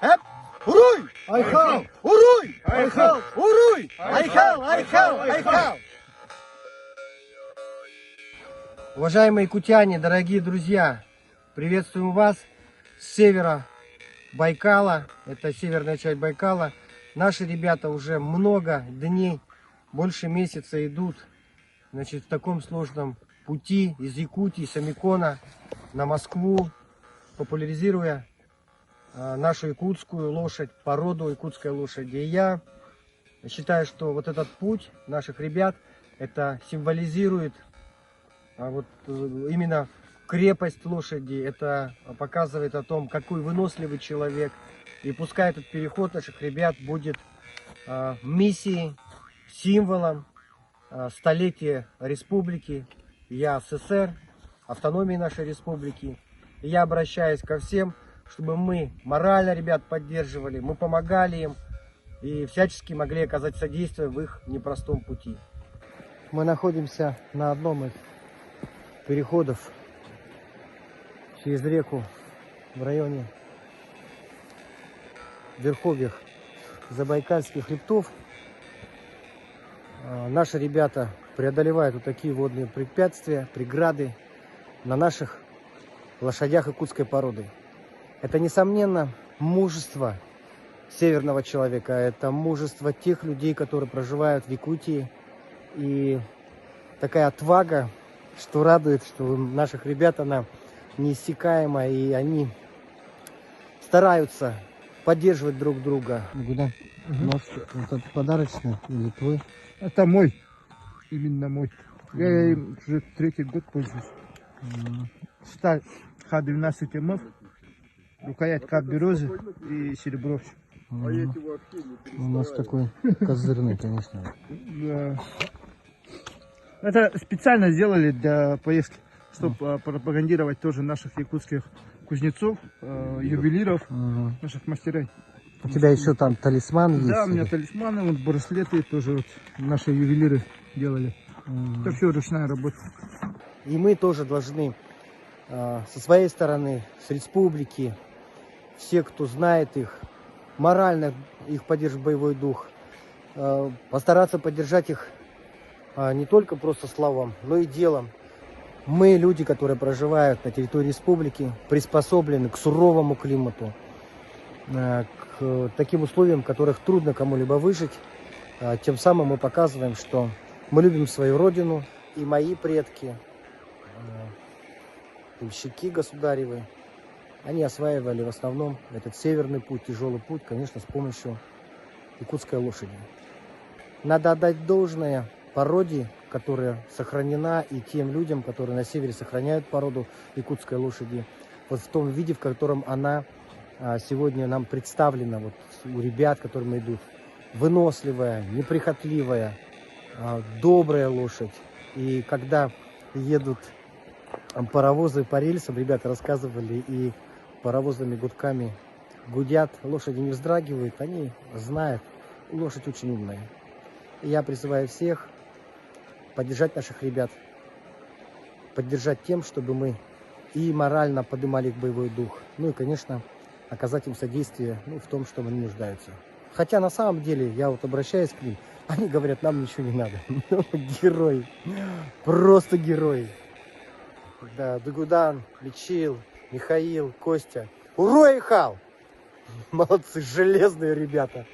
Hep Uruy! Айхал! Уруй! Айхал! Уруй! Айхал! Айхал! Айхал! Уважаемые якутяне, дорогие друзья, приветствуем вас с севера Байкала. Это северная часть Байкала. Наши ребята уже много дней, больше месяца идут, значит, в таком сложном пути из Якутии, Самикона на Москву, популяризируя нашу якутскую лошадь, породу якутской лошади. И я считаю, что вот этот путь наших ребят, это символизирует вот именно крепость лошади, это показывает о том, какой выносливый человек. И пускай этот переход наших ребят будет миссией, символом столетия республики, СССР, автономии нашей республики. И я обращаюсь ко всем, чтобы мы морально ребят поддерживали, мы помогали им и всячески могли оказать содействие в их непростом пути. Мы находимся на одном из переходов через реку в районе верховьях Забайкальских хребтов. Наши ребята преодолевают вот такие водные препятствия, преграды на наших лошадях якутской породы. Это, несомненно, мужество северного человека, это мужество тех людей, которые проживают в Якутии. И такая отвага, что радует, что у наших ребят она неиссякаема, и они стараются поддерживать друг друга. Куда? Это подарочный или твой? Это мой, именно мой. Я им уже третий год пользуюсь. Сталь Х-12 МФ, рукоять кап березы и серебро. У нас такой козырный, конечно. Да. Это специально сделали для поездки, чтобы пропагандировать тоже наших якутских кузнецов, ювелиров, наших мастеров. У тебя еще там талисман есть? Да, у меня талисманы, вот браслеты тоже вот наши ювелиры делали. Это все ручная работа. И мы тоже должны со своей стороны, с республики, все, кто знает их, морально их поддерживать боевой дух, постараться поддержать их не только просто словом, но и делом. Мы, люди, которые проживают на территории республики, приспособлены к суровому климату, к таким условиям, в которых трудно кому-либо выжить. Тем самым мы показываем, что мы любим свою родину, и мои предки, ямщики государевы, они осваивали в основном этот северный путь, тяжелый путь, конечно, с помощью якутской лошади. Надо отдать должное породе, которая сохранена, и тем людям, которые на севере сохраняют породу якутской лошади, вот в том виде, в котором она сегодня нам представлена, вот у ребят, которым идут. Выносливая, неприхотливая, добрая лошадь. И когда едут паровозы по рельсам, ребята рассказывали, и паровозными гудками гудят, лошади не вздрагивают, они знают, лошадь очень умная. И я призываю всех поддержать наших ребят, поддержать тем, чтобы мы и морально поднимали их боевой дух, ну и, конечно, оказать им содействие в том, что они нуждаются. Хотя на самом деле, я вот обращаюсь к ним, они говорят, нам ничего не надо. Герои, просто герои. Да, Дугудан, Лечил, Михаил, Костя. Ура, Ихал! Молодцы, железные ребята.